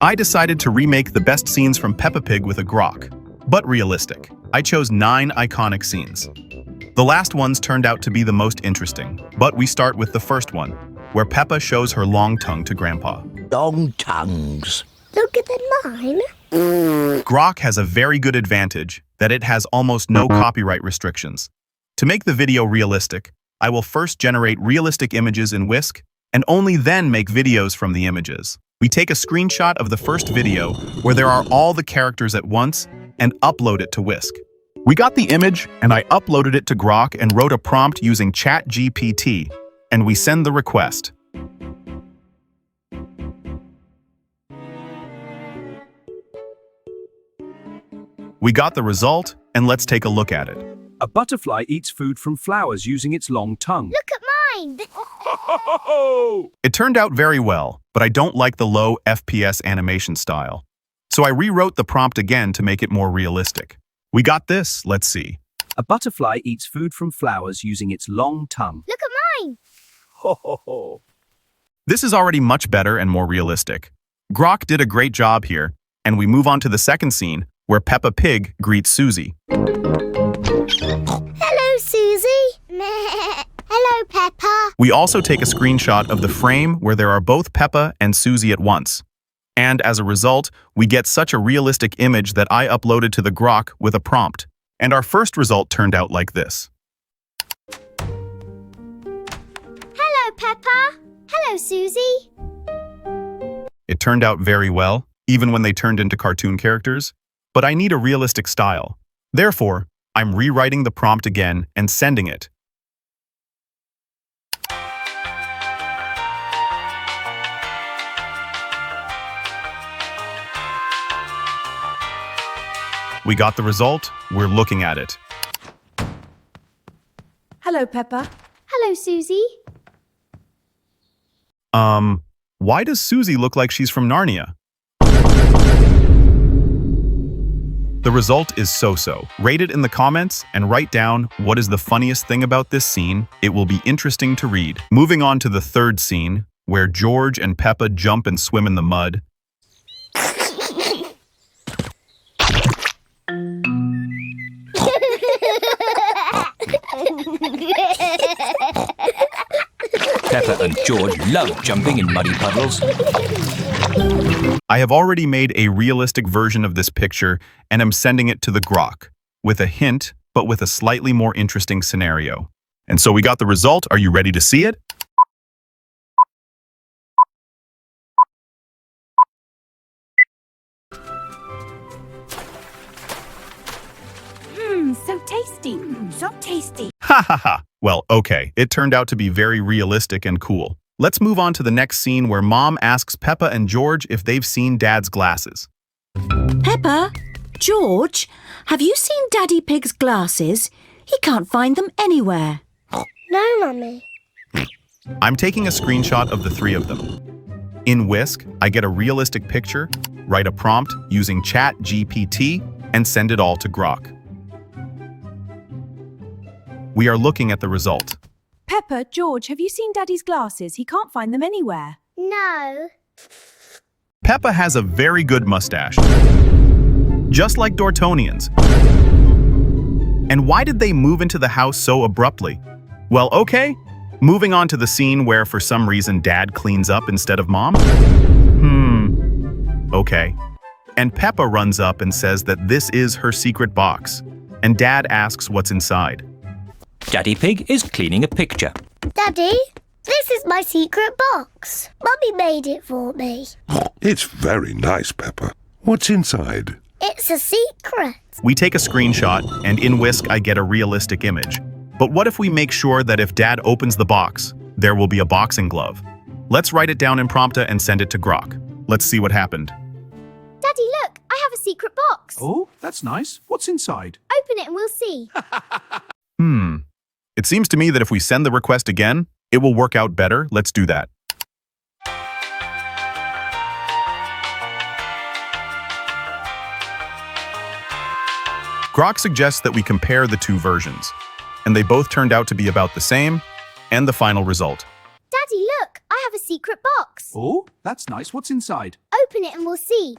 I decided to remake the best scenes from Peppa Pig with a Grok, but realistic. I chose 9 iconic scenes. The last ones turned out to be the most interesting, but we start with the first one, where Peppa shows her long tongue to Grandpa. Long tongues. Longer than mine. Grok has a very good advantage that it has almost no copyright restrictions. To make the video realistic, I will first generate realistic images in Whisk and only then make videos from the images. We take a screenshot of the first video where there are all the characters at once and upload it to Whisk. We got the image and I uploaded it to Grok and wrote a prompt using ChatGPT, and we send the request. We got the result, and let's take a look at it. A butterfly eats food from flowers using its long tongue. Look at mine. It turned out very well, but I don't like the low FPS animation style. So I rewrote the prompt again to make it more realistic. We got this, let's see. A butterfly eats food from flowers using its long tongue. Look at mine. This is already much better and more realistic. Grok did a great job here, and we move on to the second scene, where Peppa Pig greets Suzy. Hello, Suzy. Hello, Peppa. We also take a screenshot of the frame where there are both Peppa and Suzy at once. And as a result, we get such a realistic image that I uploaded to the Grok with a prompt. And our first result turned out like this. Hello, Peppa. Hello, Suzy. It turned out very well, even when they turned into cartoon characters. But I need a realistic style. Therefore, I'm rewriting the prompt again and sending it. We got the result. We're looking at it. Hello, Peppa. Hello, Suzy. Why does Suzy look like she's from Narnia? The result is so-so. Rate it in the comments and write down what is the funniest thing about this scene. It will be interesting to read. Moving on to the third scene, where George and Peppa jump and swim in the mud. Peppa and George love jumping in muddy puddles. I have already made a realistic version of this picture and am sending it to the Grok, with a hint, but with a slightly more interesting scenario. And so we got the result. Are you ready to see it? So tasty. So tasty. Ha ha ha. Well, okay, it turned out to be very realistic and cool. Let's move on to the next scene where Mom asks Peppa and George if they've seen Dad's glasses. Peppa, George, have you seen Daddy Pig's glasses? He can't find them anywhere. No, Mummy. I'm taking a screenshot of the 3 of them. In Whisk, I get a realistic picture, write a prompt using ChatGPT, and send it all to Grok. We are looking at the result. Peppa, George, have you seen Daddy's glasses? He can't find them anywhere. No. Peppa has a very good mustache, just like Dortonian's. And why did they move into the house so abruptly? Well, okay. Moving on to the scene where for some reason Dad cleans up instead of Mom. Okay. And Peppa runs up and says that this is her secret box. And Dad asks what's inside. Daddy Pig is cleaning a picture. Daddy, this is my secret box. Mummy made it for me. It's very nice, Peppa. What's inside? It's a secret. We take a screenshot, and in Whisk I get a realistic image. But what if we make sure that if Dad opens the box, there will be a boxing glove? Let's write it down in Prompta and send it to Grok. Let's see what happened. Daddy, look, I have a secret box. Oh, that's nice. What's inside? Open it and we'll see. It seems to me that if we send the request again, it will work out better. Let's do that. Grok suggests that we compare the 2 versions, and they both turned out to be about the same, and the final result. Daddy, look, I have a secret box. Oh, that's nice. What's inside? open it and we'll see.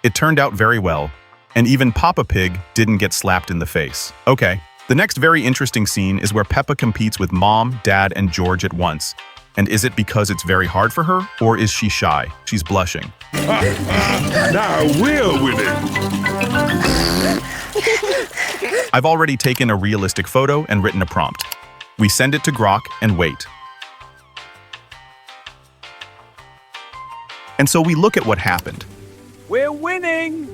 It turned out very well, and even Papa Pig didn't get slapped in the face. Okay, the next very interesting scene is where Peppa competes with Mom, Dad, and George at once. And is it because it's very hard for her, or is she shy? She's blushing. Now we're winning. I've already taken a realistic photo and written a prompt. We send it to Grok and wait. And so we look at what happened. We're winning!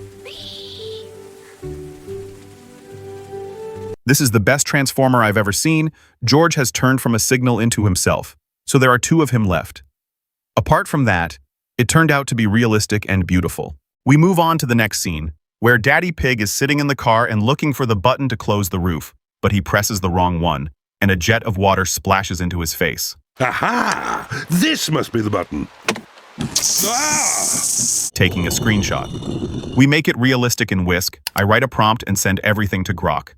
This is the best transformer I've ever seen. George has turned from a signal into himself, so there are 2 of him left. Apart from that, it turned out to be realistic and beautiful. We move on to the next scene, where Daddy Pig is sitting in the car and looking for the button to close the roof, but he presses the wrong one, and a jet of water splashes into his face. Aha! This must be the button. Taking a screenshot. We make it realistic in Whisk. I write a prompt and send everything to Grok.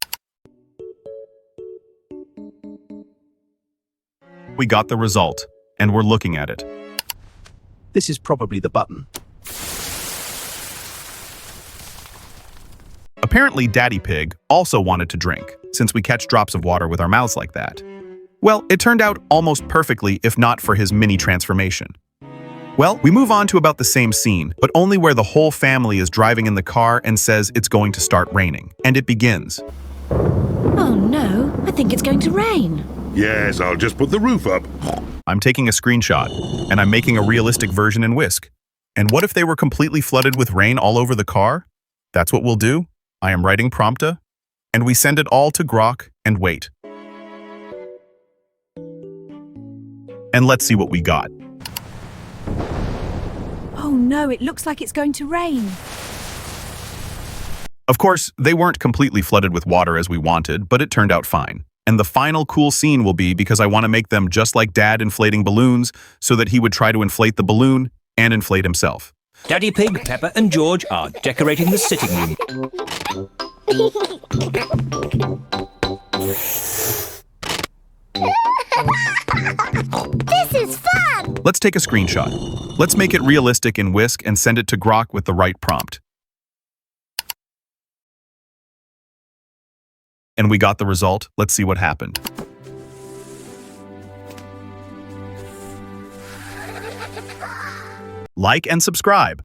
We got the result, and we're looking at it. This is probably the button. Apparently, Daddy Pig also wanted to drink, since we catch drops of water with our mouths like that. Well, it turned out almost perfectly if not for his mini transformation. Well, we move on to about the same scene, but only where the whole family is driving in the car and says it's going to start raining. And it begins. Oh no, I think it's going to rain. Yes, I'll just put the roof up. I'm taking a screenshot, and I'm making a realistic version in Whisk. And what if they were completely flooded with rain all over the car? That's what we'll do. I am writing prompta, and we send it all to Grok and wait. And let's see what we got. Oh no, it looks like it's going to rain. Of course, they weren't completely flooded with water as we wanted, but it turned out fine. And the final cool scene will be because I want to make them just like Dad inflating balloons so that he would try to inflate the balloon and inflate himself. Daddy Pig, Peppa and George are decorating the sitting room. This is fun! Let's take a screenshot. Let's make it realistic in Whisk and send it to Grok with the right prompt. And we got the result. Let's see what happened. Like and subscribe.